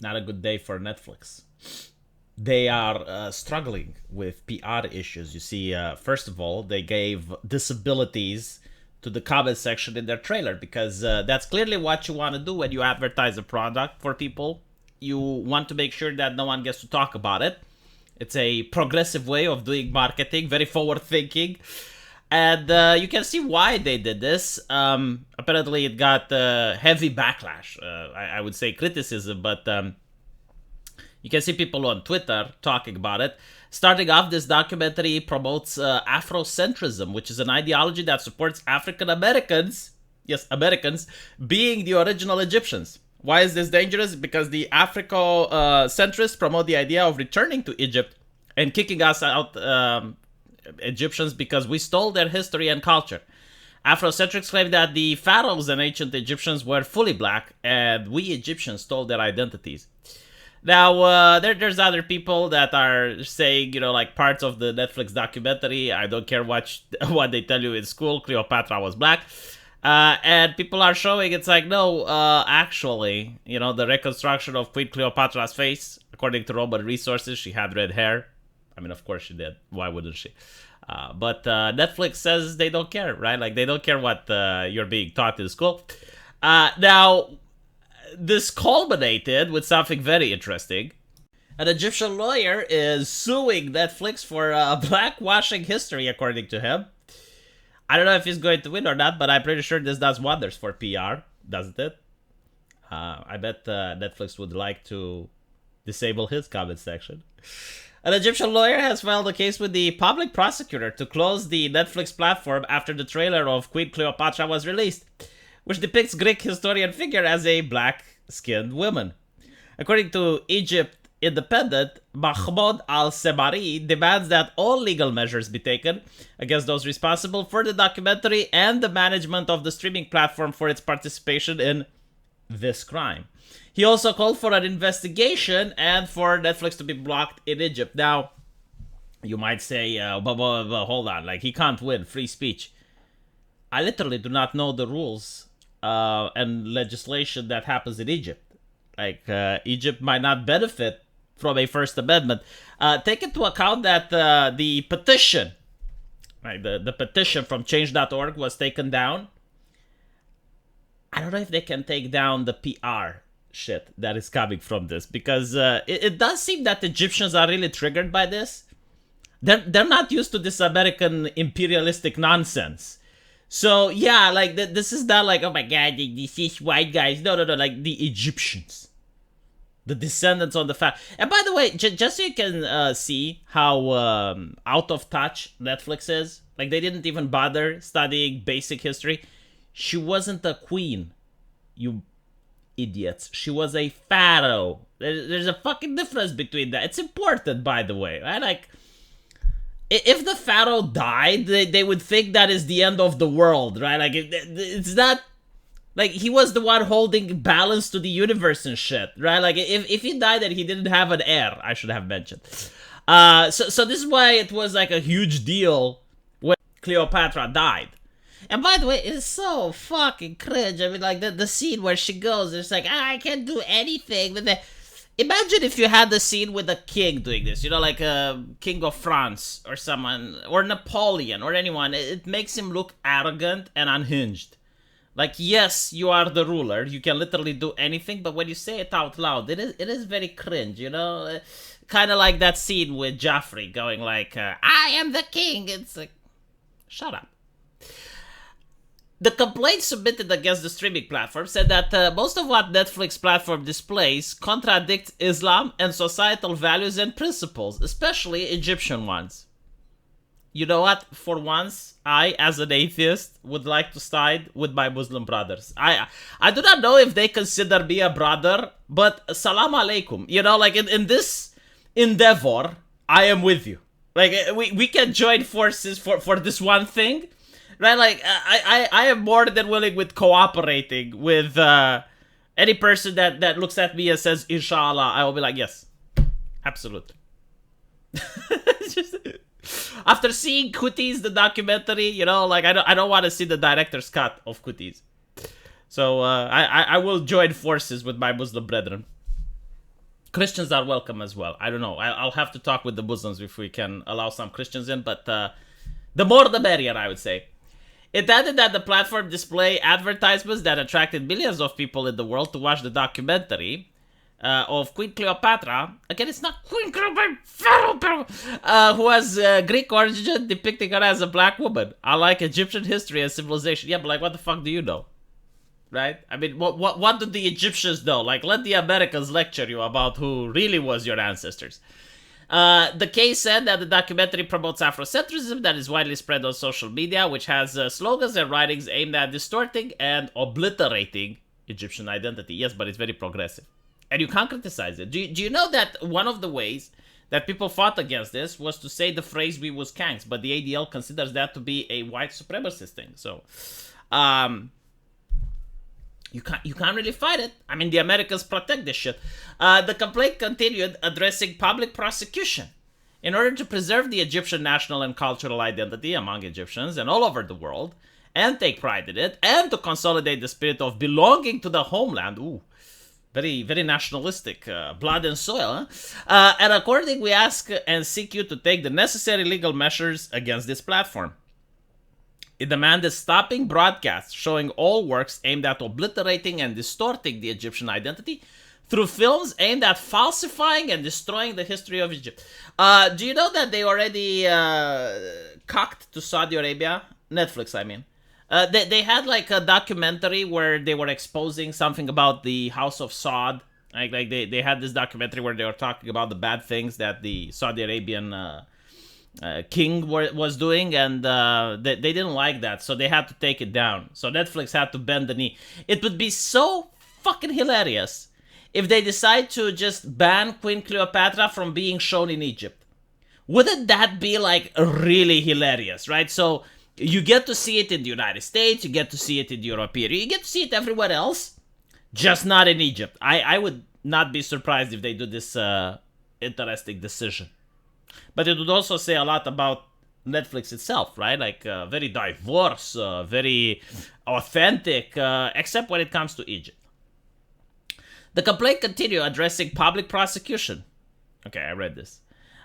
Not a good day for Netflix. They are struggling with PR issues. You see, first of all, they gave disabilities to the comment section in their trailer because that's clearly what you want to do when you advertise a product for people. You want to make sure that no one gets to talk about it. It's a progressive way of doing marketing, very forward thinking. And you can see why they did this. Apparently, it got heavy backlash. I would say criticism, but you can see people on Twitter talking about it. Starting off, this documentary promotes Afrocentrism, which is an ideology that supports African Americans, yes, Americans, being the original Egyptians. Why is this dangerous? Because the Afro-centrists promote the idea of returning to Egypt and kicking us out, Egyptians, because we stole their history and culture. Afrocentrics claim that the pharaohs and ancient Egyptians were fully black, and we Egyptians stole their identities. Now, there's other people that are saying, like parts of the Netflix documentary, I don't care what they tell you in school, Cleopatra was black. And people are showing it's like, no, actually, the reconstruction of Queen Cleopatra's face, according to Roman resources, she had red hair. I mean, of course she did. Why wouldn't she? But Netflix says they don't care, right? Like, they don't care what you're being taught in school. Now, this culminated with something very interesting. An Egyptian lawyer is suing Netflix for blackwashing history, according to him. I don't know if he's going to win or not, but I'm pretty sure this does wonders for PR, doesn't it? I bet Netflix would like to disable his comment section. An Egyptian lawyer has filed a case with the public prosecutor to close the Netflix platform after the trailer of Queen Cleopatra was released, which depicts Greek historian figure as a black-skinned woman. According to Egypt Independent, Mahmoud al-Sebari demands that all legal measures be taken against those responsible for the documentary and the management of the streaming platform for its participation in this crime. He also called for an investigation and for Netflix to be blocked in Egypt. Now, you might say, but hold on, like, he can't win, free speech. I literally do not know the rules and legislation that happens in Egypt. Like, Egypt might not benefit from a First Amendment. Take into account that the petition, right, the petition from change.org was taken down. I don't know if they can take down the PR shit that is coming from this, because it does seem that Egyptians are really triggered by this. They're not used to this American imperialistic nonsense. So yeah, like this is not like, oh my god, these white guys. No, like the Egyptians, the descendants on the fact. And by the way, just so you can see how out of touch Netflix is, like they didn't even bother studying basic history. She wasn't a queen, you idiots. She was a pharaoh. There's a fucking difference between that. It's important, by the way, right? Like, if the pharaoh died, they would think that is the end of the world, right? Like, it's not like he was the one holding balance to the universe and shit, right? Like, if he died and he didn't have an heir, I should have mentioned. So this is why it was like a huge deal when Cleopatra died. And by the way, it's so fucking cringe. I mean, like, the scene where she goes, it's like, I can't do anything. But imagine if you had the scene with a king doing this, like a king of France or someone, or Napoleon or anyone. It makes him look arrogant and unhinged. Like, yes, you are the ruler. You can literally do anything. But when you say it out loud, it is very cringe, Kind of like that scene with Joffrey going like, I am the king. It's like, shut up. The complaint submitted against the streaming platform said that most of what Netflix platform displays contradicts Islam and societal values and principles, especially Egyptian ones. You know what? For once, I, as an atheist, would like to side with my Muslim brothers. I do not know if they consider me a brother, but salam alaikum. Like in this endeavor, I am with you. Like, we can join forces for this one thing. Right, like, I am more than willing with cooperating with any person that looks at me and says, Inshallah, I will be like, yes, absolutely. Just, after seeing Cooties, the documentary, like, I don't want to see the director's cut of Cooties. So, I will join forces with my Muslim brethren. Christians are welcome as well. I don't know. I'll have to talk with the Muslims if we can allow some Christians in, but the more the merrier, I would say. It added that the platform display advertisements that attracted millions of people in the world to watch the documentary of Queen Cleopatra. Again, it's not Queen Cleopatra, who has Greek origin, depicting her as a black woman. I like Egyptian history and civilization. Yeah, but like, what the fuck do you know? Right? I mean, what do the Egyptians know? Like, let the Americans lecture you about who really was your ancestors. The case said that the documentary promotes Afrocentrism that is widely spread on social media, which has slogans and writings aimed at distorting and obliterating Egyptian identity. Yes, but it's very progressive. And you can't criticize it. Do you know that one of the ways that people fought against this was to say the phrase "we was kanks," but the ADL considers that to be a white supremacist thing. So, you can't really fight it. I mean, the Americans protect this shit. The complaint continued, addressing public prosecution. In order to preserve the Egyptian national and cultural identity among Egyptians and all over the world, and take pride in it, and to consolidate the spirit of belonging to the homeland. Ooh, very, very nationalistic, blood and soil. Huh? And accordingly, we ask and seek you to take the necessary legal measures against this platform. It demanded stopping broadcasts showing all works aimed at obliterating and distorting the Egyptian identity through films aimed at falsifying and destroying the history of Egypt. Do you know that they already cocked to Saudi Arabia? Netflix, I mean. They had like a documentary where they were exposing something about the House of Saud. Like they had this documentary where they were talking about the bad things that the Saudi Arabian king was doing, and they didn't like that, so they had to take it down. So Netflix had to bend the knee. It would be so fucking hilarious if they decide to just ban Queen Cleopatra from being shown in Egypt. Wouldn't that be like really hilarious, right? So you get to see it in the United States, you get to see it in Europe, you get to see it everywhere else, just not in Egypt. I would not be surprised if they do this interesting decision. But it would also say a lot about Netflix itself, right? Like very diverse, very authentic, except when it comes to Egypt. The complaint continued, addressing public prosecution. Okay, I read this.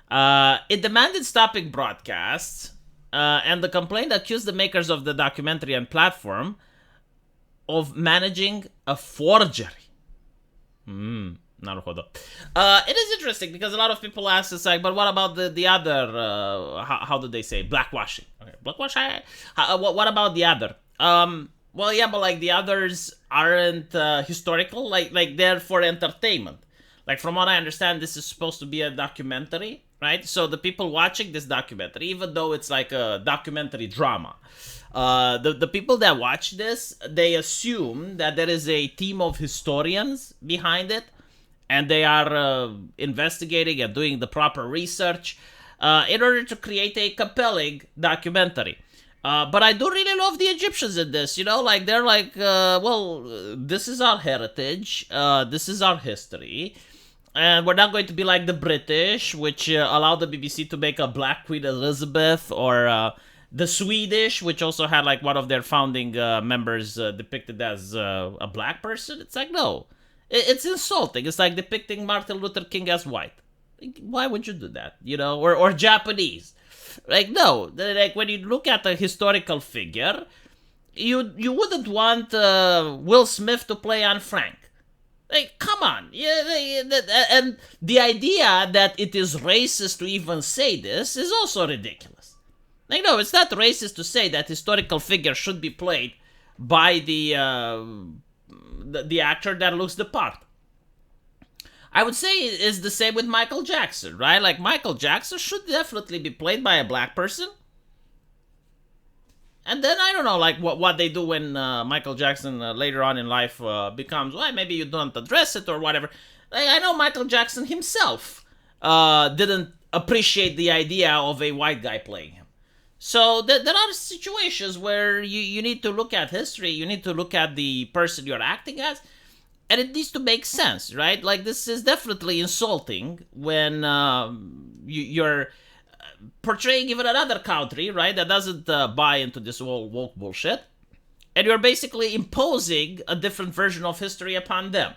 It demanded stopping broadcasts, and the complaint accused the makers of the documentary and platform of managing a forgery. It is interesting because a lot of people ask us like, but what about the other? How do they say blackwashing? Okay, blackwashing. What about the other? Well, yeah, but like the others aren't historical. Like they're for entertainment. Like from what I understand, this is supposed to be a documentary, right? So the people watching this documentary, even though it's like a documentary drama, the people that watch this, they assume that there is a team of historians behind it, and they are investigating and doing the proper research in order to create a compelling documentary. But I do really love the Egyptians in this, you know, like they're like, well, this is our heritage, this is our history, and we're not going to be like the British, which allowed the BBC to make a Black Queen Elizabeth, or the Swedish, which also had like one of their founding members depicted as a black person. It's like, no. It's insulting. It's like depicting Martin Luther King as white. Like, why would you do that? You know, or Japanese. Like, no. Like, when you look at a historical figure, you wouldn't want Will Smith to play Anne Frank. Like, come on. Yeah, and the idea that it is racist to even say this is also ridiculous. Like, no, it's not racist to say that historical figures should be played by the actor that looks the part. I would say it's the same with Michael Jackson, right? Like, Michael Jackson should definitely be played by a black person. And then, I don't know, like, what they do when Michael Jackson later on in life becomes, well, maybe you don't address it or whatever. Like, I know Michael Jackson himself didn't appreciate the idea of a white guy playing him. So there are situations where you need to look at history, you need to look at the person you're acting as, and it needs to make sense, right? Like, this is definitely insulting when you're portraying even another country, right, that doesn't buy into this whole woke bullshit, and you're basically imposing a different version of history upon them.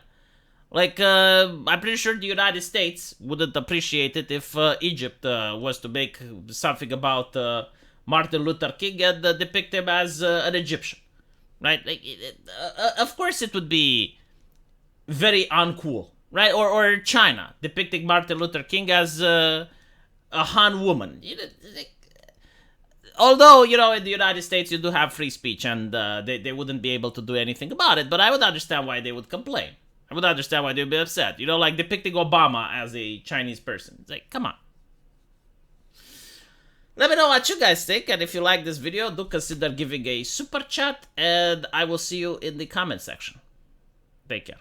Like, I'm pretty sure the United States wouldn't appreciate it if Egypt was to make something about Martin Luther King and depict him as an Egyptian, right? Like, of course, it would be very uncool, right? Or China depicting Martin Luther King as a Han woman. Like, although, in the United States you do have free speech and they wouldn't be able to do anything about it, but I would understand why they would complain. I would understand why they'd be upset. Like depicting Obama as a Chinese person. It's like, come on. Let me know what you guys think, and if you like this video, do consider giving a super chat, and I will see you in the comment section. Take care.